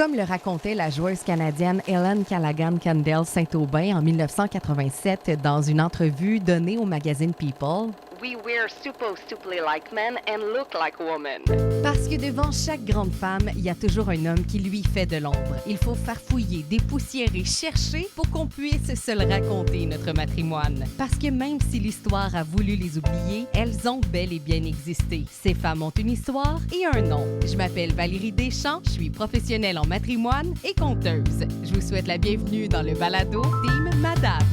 Comme le racontait la joueuse canadienne Ellen Callaghan-Candell Saint-Aubin en 1987 dans une entrevue donnée au magazine People, We were supposed to play like men and look like women. Parce que devant chaque grande femme, il y a toujours un homme qui lui fait de l'ombre. Il faut farfouiller, dépoussiérer, chercher pour qu'on puisse se le raconter, notre matrimoine. Parce que même si l'histoire a voulu les oublier, elles ont bel et bien existé. Ces femmes ont une histoire et un nom. Je m'appelle Valérie Deschamps, je suis professionnelle en matrimoine et conteuse. Je vous souhaite la bienvenue dans le balado Team Madame.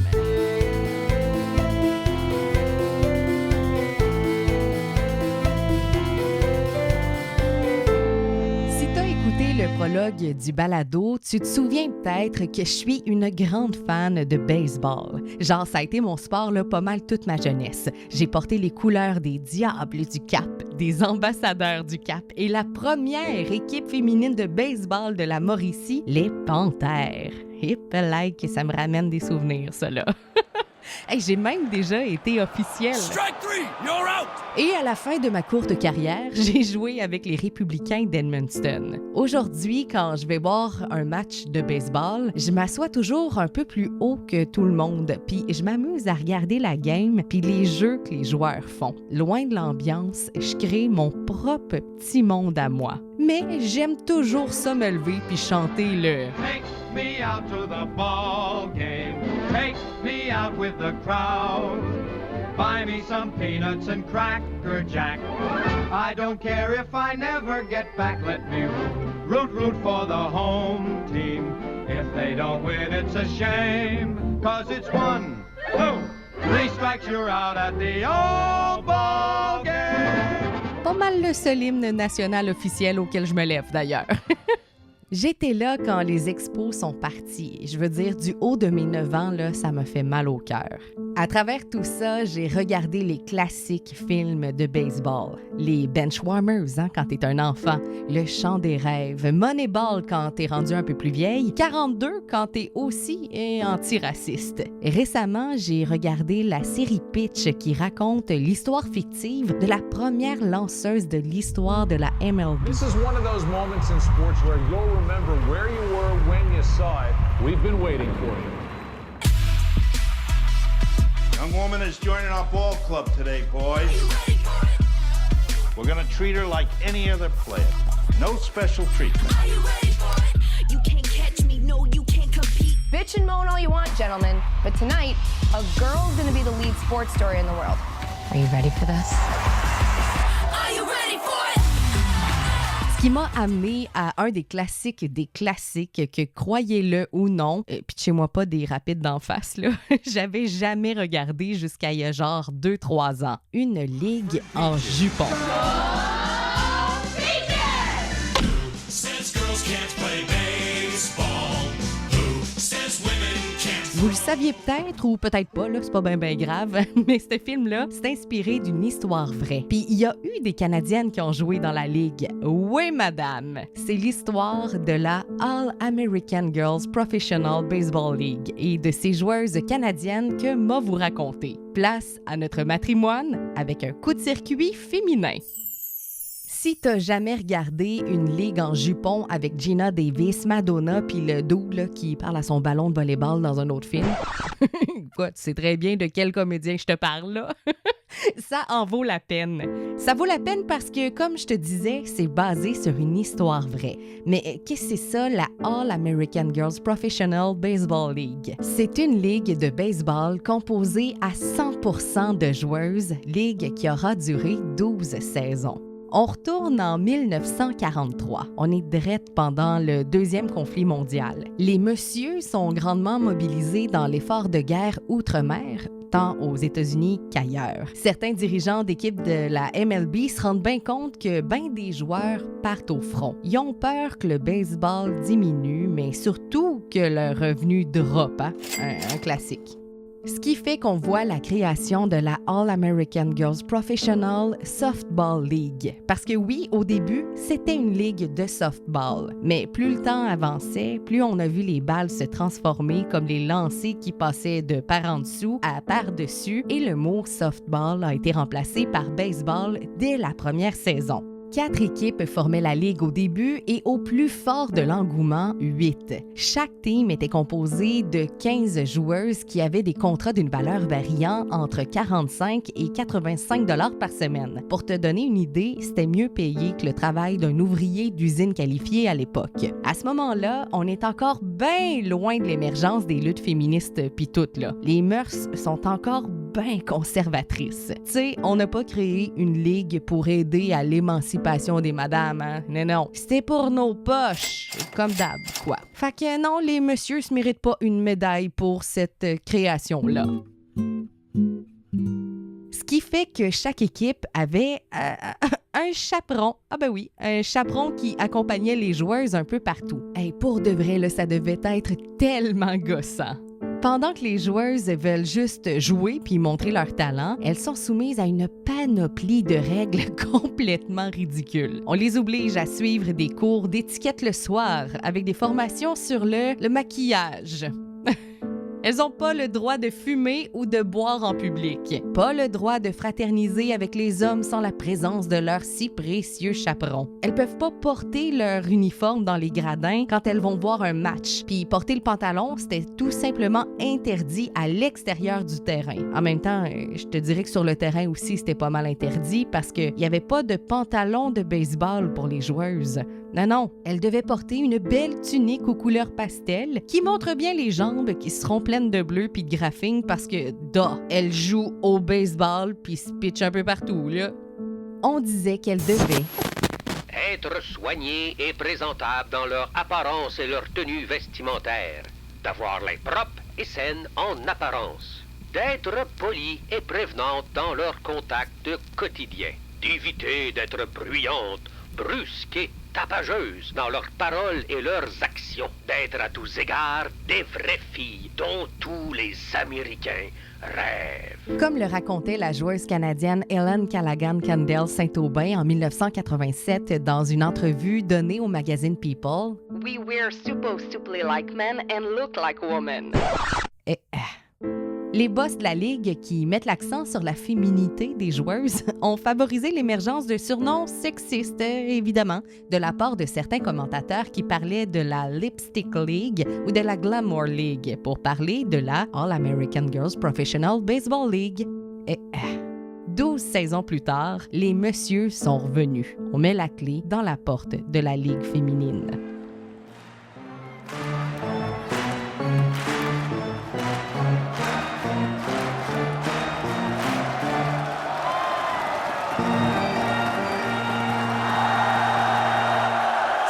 Le prologue du balado, tu te souviens peut-être que je suis une grande fan de baseball. Genre, ça a été mon sport là, pas mal toute ma jeunesse. J'ai porté les couleurs des Diables du Cap, des Ambassadeurs du Cap et la première équipe féminine de baseball de la Mauricie, les Panthères. Hip-like que ça me ramène des souvenirs, ça là. Hey, j'ai même déjà été officielle. Strike 3, you're out! Et à la fin de ma courte carrière, j'ai joué avec les Républicains d'Edmundston. Aujourd'hui, quand je vais voir un match de baseball, je m'assois toujours un peu plus haut que tout le monde, puis je m'amuse à regarder la game puis les jeux que les joueurs font. Loin de l'ambiance, je crée mon propre petit monde à moi. Mais j'aime toujours ça me lever puis chanter le Take me out to the ball game. Take me out with the crowd. Buy me some peanuts and Cracker Jack. I don't care if I never get back. Let me root for the home team. If they don't win, it's a shame. 'Cause it's 1, 2, 3 strikes, you're out at the old ball game. Pas mal le seul hymne national officiel auquel je me lève d'ailleurs. J'étais là quand les expos sont partis. Je veux dire, du haut de mes 9 ans, là, ça me fait mal au cœur. À travers tout ça, j'ai regardé les classiques films de baseball. Les Benchwarmers, quand t'es un enfant. Le Chant des rêves. Moneyball quand t'es rendu un peu plus vieille. 42 quand t'es aussi antiraciste. Récemment, j'ai regardé la série Pitch qui raconte l'histoire fictive de la première lanceuse de l'histoire de la MLB. This is one of those moments in sports where you'll remember where you were when you saw it. We've been waiting for you. Young woman is joining our ball club today, boys. We're gonna treat her like any other player. No special treatment. Are you ready for it? You can't catch me, no, you can't compete. Bitch and moan all you want, gentlemen, but tonight, a girl's gonna be the lead sports story in the world. Are you ready for this? Are you ready for it? Ce qui m'a amené à un des classiques que, croyez-le ou non, pitchez-moi pas des rapides d'en face, là, j'avais jamais regardé jusqu'à il y a genre 2-3 ans. Une ligue en jupon. Vous le saviez peut-être ou peut-être pas, là, c'est pas bien grave, mais ce film-là, c'est inspiré d'une histoire vraie. Puis il y a eu des Canadiennes qui ont joué dans la ligue. Oui, madame! C'est l'histoire de la All-American Girls Professional Baseball League et de ces joueuses canadiennes que m'a vous raconté. Place à notre matrimoine avec un coup de circuit féminin. Si t'as jamais regardé une ligue en jupon avec Gina Davis, Madonna puis le dude là, qui parle à son ballon de volleyball dans un autre film, quoi, tu sais très bien de quel comédien je te parle là. Ça en vaut la peine. Ça vaut la peine parce que, comme je te disais, c'est basé sur une histoire vraie. Mais qu'est-ce que c'est ça, la All-American Girls Professional Baseball League? C'est une ligue de baseball composée à 100% de joueuses, ligue qui aura duré 12 saisons. On retourne en 1943. On est drette pendant le deuxième conflit mondial. Les messieurs sont grandement mobilisés dans l'effort de guerre outre-mer, tant aux États-Unis qu'ailleurs. Certains dirigeants d'équipes de la MLB se rendent bien compte que bien des joueurs partent au front. Ils ont peur que le baseball diminue, mais surtout que leur revenu drop, hein? Un classique. Ce qui fait qu'on voit la création de la All-American Girls Professional Softball League. Parce que oui, au début, c'était une ligue de softball. Mais plus le temps avançait, plus on a vu les balles se transformer comme les lancers qui passaient de par en dessous à par-dessus et le mot softball a été remplacé par baseball dès la première saison. 4 équipes formaient la Ligue au début et au plus fort de l'engouement, 8. Chaque team était composé de 15 joueuses qui avaient des contrats d'une valeur variant entre 45 et 85 $ par semaine. Pour te donner une idée, c'était mieux payé que le travail d'un ouvrier d'usine qualifié à l'époque. À ce moment-là, on est encore bien loin de l'émergence des luttes féministes pis tout, là. Les mœurs sont encore bien conservatrices. Tu sais, on n'a pas créé une ligue pour aider à l'émancipation des madames, hein? Non. C'était pour nos poches, comme d'hab, quoi. Fait que non, les messieurs se méritent pas une médaille pour cette création-là. Ce qui fait que chaque équipe avait un chaperon. Ah ben oui, un chaperon qui accompagnait les joueuses un peu partout. Hey, pour de vrai, là, ça devait être tellement gossant. Pendant que les joueuses veulent juste jouer puis montrer leur talent, elles sont soumises à une panoplie de règles complètement ridicules. On les oblige à suivre des cours d'étiquette le soir avec des formations sur le maquillage. Elles n'ont pas le droit de fumer ou de boire en public. Pas le droit de fraterniser avec les hommes sans la présence de leur si précieux chaperon. Elles peuvent pas porter leur uniforme dans les gradins quand elles vont voir un match. Puis porter le pantalon, c'était tout simplement interdit à l'extérieur du terrain. En même temps, je te dirais que sur le terrain aussi, c'était pas mal interdit parce qu'il n'y avait pas de pantalon de baseball pour les joueuses. Non, elles devaient porter une belle tunique aux couleurs pastel qui montre bien les jambes qui seront pleines de bleu puis de graphing parce que, elles jouent au baseball puis se pitchent un peu partout, là. On disait qu'elles devaient être soignées et présentables dans leur apparence et leur tenue vestimentaire, d'avoir l'air propre et saine en apparence, d'être polies et prévenantes dans leur contact quotidien, d'éviter d'être bruyantes, brusques et tapageuses dans leurs paroles et leurs actions, d'être à tous égards des vraies filles dont tous les Américains rêvent. Comme le racontait la joueuse canadienne Helen Callaghan-Candell Saint-Aubin en 1987 dans une entrevue donnée au magazine People. We were supposed to play like men and look like women. Les boss de la Ligue, qui mettent l'accent sur la féminité des joueuses, ont favorisé l'émergence de surnoms sexistes, évidemment, de la part de certains commentateurs qui parlaient de la Lipstick League ou de la Glamour League pour parler de la All-American Girls Professional Baseball League. 12 saisons plus tard, les messieurs sont revenus. On met la clé dans la porte de la Ligue féminine.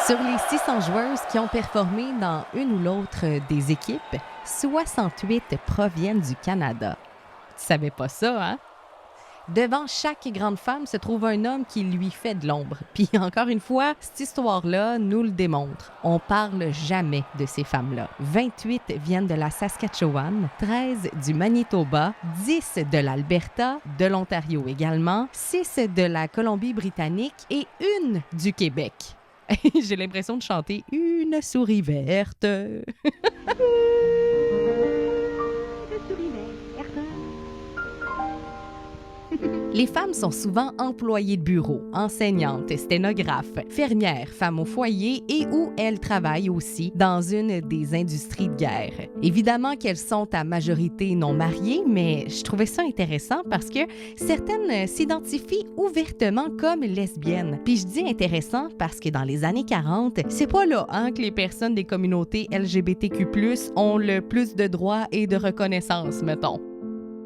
Sur les 600 joueuses qui ont performé dans une ou l'autre des équipes, 68 proviennent du Canada. Tu savais pas ça, hein? Devant chaque grande femme se trouve un homme qui lui fait de l'ombre. Puis encore une fois, cette histoire-là nous le démontre. On parle jamais de ces femmes-là. 28 viennent de la Saskatchewan, 13 du Manitoba, 10 de l'Alberta, de l'Ontario également, 6 de la Colombie-Britannique et 1 du Québec. J'ai l'impression de chanter « Une souris verte ». Les femmes sont souvent employées de bureau, enseignantes, sténographes, fermières, femmes au foyer et où elles travaillent aussi dans une des industries de guerre. Évidemment qu'elles sont à majorité non mariées, mais je trouvais ça intéressant parce que certaines s'identifient ouvertement comme lesbiennes. Puis je dis intéressant parce que dans les années 40, c'est pas là que les personnes des communautés LGBTQ+, ont le plus de droits et de reconnaissance, mettons.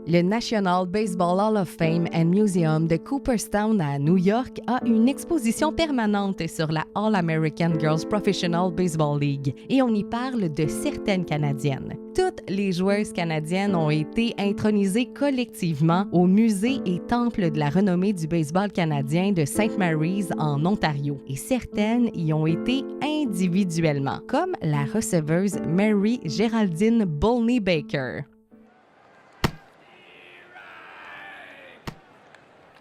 Le National Baseball Hall of Fame and Museum de Cooperstown à New York a une exposition permanente sur la All-American Girls Professional Baseball League et on y parle de certaines Canadiennes. Toutes les joueuses canadiennes ont été intronisées collectivement au musée et temple de la renommée du baseball canadien de St. Mary's en Ontario et certaines y ont été individuellement, comme la receveuse Mary Geraldine Bolney Baker.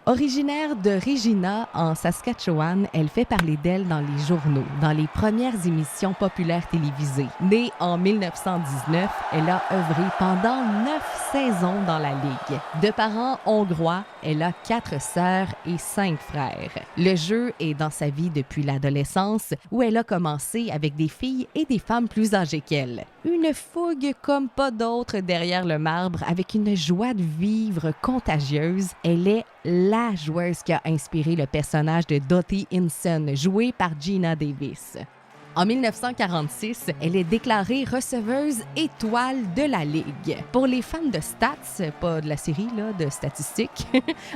Originaire de Regina, en Saskatchewan, elle fait parler d'elle dans les journaux, dans les premières émissions populaires télévisées. Née en 1919, elle a œuvré pendant 9 saisons dans la Ligue. De parents hongrois, elle a 4 sœurs et 5 frères. Le jeu est dans sa vie depuis l'adolescence, où elle a commencé avec des filles et des femmes plus âgées qu'elle. Une fougue comme pas d'autre derrière le marbre, avec une joie de vivre contagieuse. Elle est la joueuse qui a inspiré le personnage de Dottie Hinson, joué par Gina Davis. En 1946, elle est déclarée receveuse étoile de la Ligue. Pour les fans de stats, pas de la série, là, de statistiques,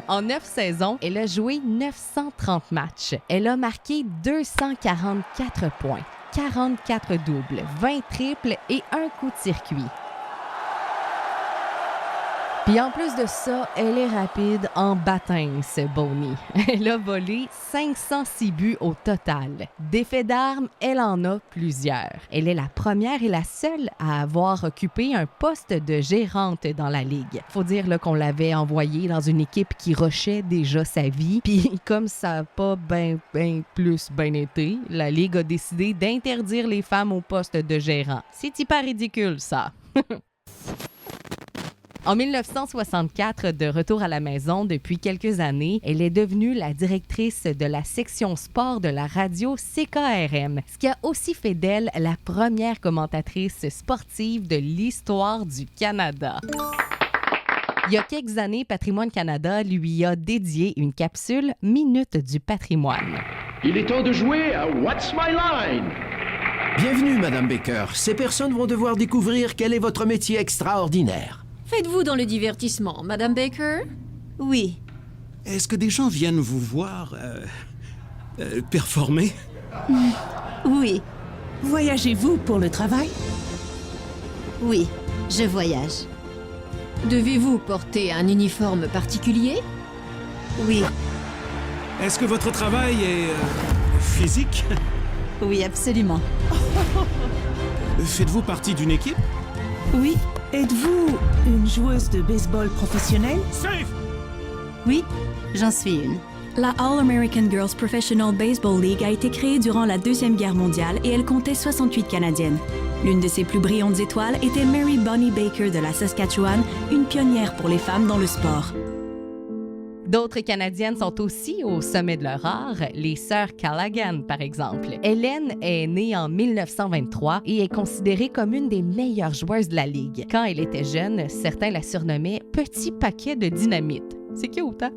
en 9 saisons, elle a joué 930 matchs. Elle a marqué 244 points, 44 doubles, 20 triples et un coup de circuit. Puis en plus de ça, elle est rapide en baptême, Bonnie. Elle a volé 506 buts au total. Des faits d'armes, elle en a plusieurs. Elle est la première et la seule à avoir occupé un poste de gérante dans la Ligue. Faut dire là, qu'on l'avait envoyée dans une équipe qui rushait déjà sa vie. Puis comme ça n'a pas bien été, la Ligue a décidé d'interdire les femmes au poste de gérant. C'est hyper ridicule, ça. En 1964, de retour à la maison depuis quelques années, elle est devenue la directrice de la section sport de la radio CKRM, ce qui a aussi fait d'elle la première commentatrice sportive de l'histoire du Canada. Il y a quelques années, Patrimoine Canada lui a dédié une capsule Minute du patrimoine. Il est temps de jouer à What's My Line? Bienvenue, Madame Baker. Ces personnes vont devoir découvrir quel est votre métier extraordinaire. Faites-vous dans le divertissement, Madame Baker? Oui. Est-ce que des gens viennent vous voir performer? Oui. Voyagez-vous pour le travail? Oui, je voyage. Devez-vous porter un uniforme particulier? Oui. Est-ce que votre travail est physique? Oui, absolument. Faites-vous partie d'une équipe? Oui. Êtes-vous une joueuse de baseball professionnelle? Safe! Oui, j'en suis une. La All-American Girls Professional Baseball League a été créée durant la Deuxième Guerre mondiale et elle comptait 68 Canadiennes. L'une de ses plus brillantes étoiles était Mary Bonnie Baker de la Saskatchewan, une pionnière pour les femmes dans le sport. D'autres Canadiennes sont aussi au sommet de leur art, les sœurs Callaghan, par exemple. Hélène est née en 1923 et est considérée comme une des meilleures joueuses de la Ligue. Quand elle était jeune, certains la surnommaient « petit paquet de dynamite ». C'est cute, hein?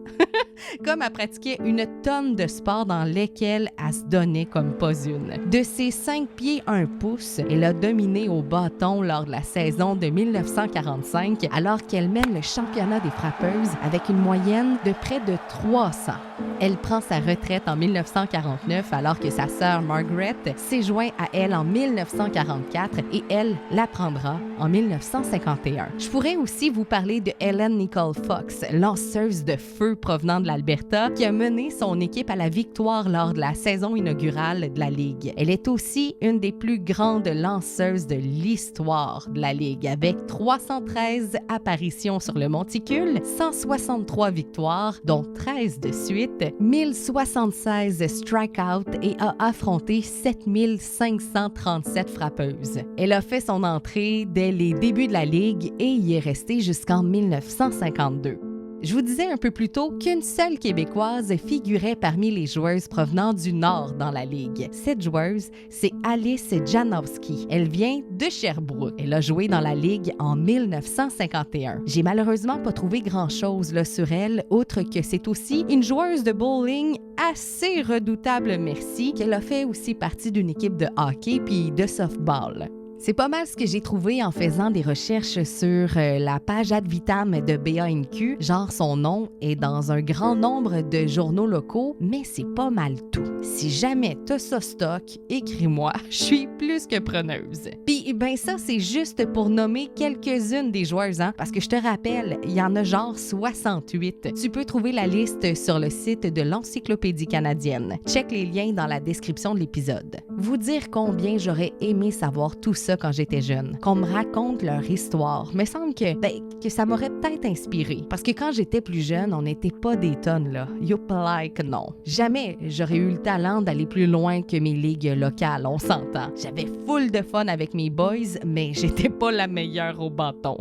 Comme elle pratiquait une tonne de sports dans lesquels elle se donnait comme pas une. De ses 5 pieds 1 pouce, elle a dominé au bâton lors de la saison de 1945, alors qu'elle mène le championnat des frappeuses avec une moyenne de près de 300. Elle prend sa retraite en 1949 alors que sa sœur Margaret s'est jointe à elle en 1944 et elle la prendra en 1951. Je pourrais aussi vous parler de Helen Nicole Fox, lanceuse de feu provenant de l'Alberta, qui a mené son équipe à la victoire lors de la saison inaugurale de la Ligue. Elle est aussi une des plus grandes lanceuses de l'histoire de la Ligue, avec 313 apparitions sur le monticule, 163 victoires, dont 13 de suite, 1076 strikeouts et a affronté 7537 frappeuses. Elle a fait son entrée dès les débuts de la Ligue et y est restée jusqu'en 1952. Je vous disais un peu plus tôt qu'une seule Québécoise figurait parmi les joueuses provenant du Nord dans la Ligue. Cette joueuse, c'est Alice Janowski. Elle vient de Sherbrooke. Elle a joué dans la Ligue en 1951. J'ai malheureusement pas trouvé grand-chose là, sur elle, outre que c'est aussi une joueuse de bowling assez redoutable, merci, qu'elle a fait aussi partie d'une équipe de hockey puis de softball. C'est pas mal ce que j'ai trouvé en faisant des recherches sur la page ad vitam de BANQ. Genre, son nom est dans un grand nombre de journaux locaux, mais c'est pas mal tout. Si jamais t'as ça stock, écris-moi, je suis plus que preneuse. Puis, ben ça, c'est juste pour nommer quelques-unes des joueuses, hein, parce que je te rappelle, il y en a genre 68. Tu peux trouver la liste sur le site de l'Encyclopédie canadienne. Check les liens dans la description de l'épisode. Vous dire combien j'aurais aimé savoir tout ça quand j'étais jeune, qu'on me raconte leur histoire. Me semble que ça m'aurait peut-être inspiré. Parce que quand j'étais plus jeune, on n'était pas des tonnes, là. Youp like non. Jamais j'aurais eu le talent d'aller plus loin que mes ligues locales, on s'entend. J'avais full de fun avec mes boys, mais j'étais pas la meilleure au bâton.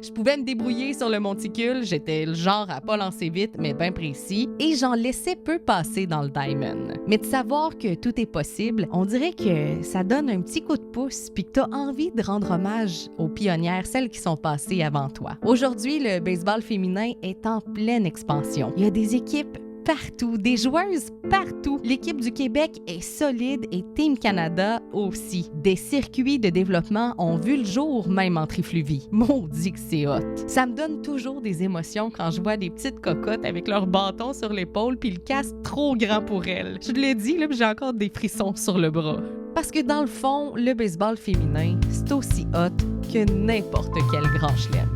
Je pouvais me débrouiller sur le monticule, j'étais le genre à pas lancer vite, mais bien précis, et j'en laissais peu passer dans le diamond. Mais de savoir que tout est possible, on dirait que ça donne un petit coup de pouce puis que t'as envie de rendre hommage aux pionnières, celles qui sont passées avant toi. Aujourd'hui, le baseball féminin est en pleine expansion. Il y a des équipes partout, des joueuses partout. L'équipe du Québec est solide et Team Canada aussi. Des circuits de développement ont vu le jour même en trifluvie. Maudit que c'est hot. Ça me donne toujours des émotions quand je vois des petites cocottes avec leur bâton sur l'épaule puis le casque trop grand pour elles. Je l'ai dit, là, j'ai encore des frissons sur le bras. Parce que dans le fond, le baseball féminin, c'est aussi hot que n'importe quel grand chelem.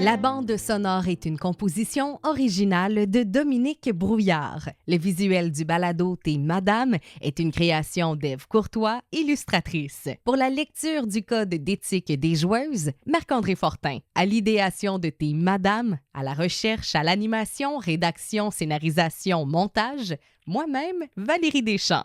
La bande sonore est une composition originale de Dominique Brouillard. Le visuel du balado T'es Madame est une création d'Ève Courtois, illustratrice. Pour la lecture du code d'éthique des joueuses, Marc-André Fortin. À l'idéation de T'es Madame, à la recherche, à l'animation, rédaction, scénarisation, montage, moi-même, Valérie Deschamps.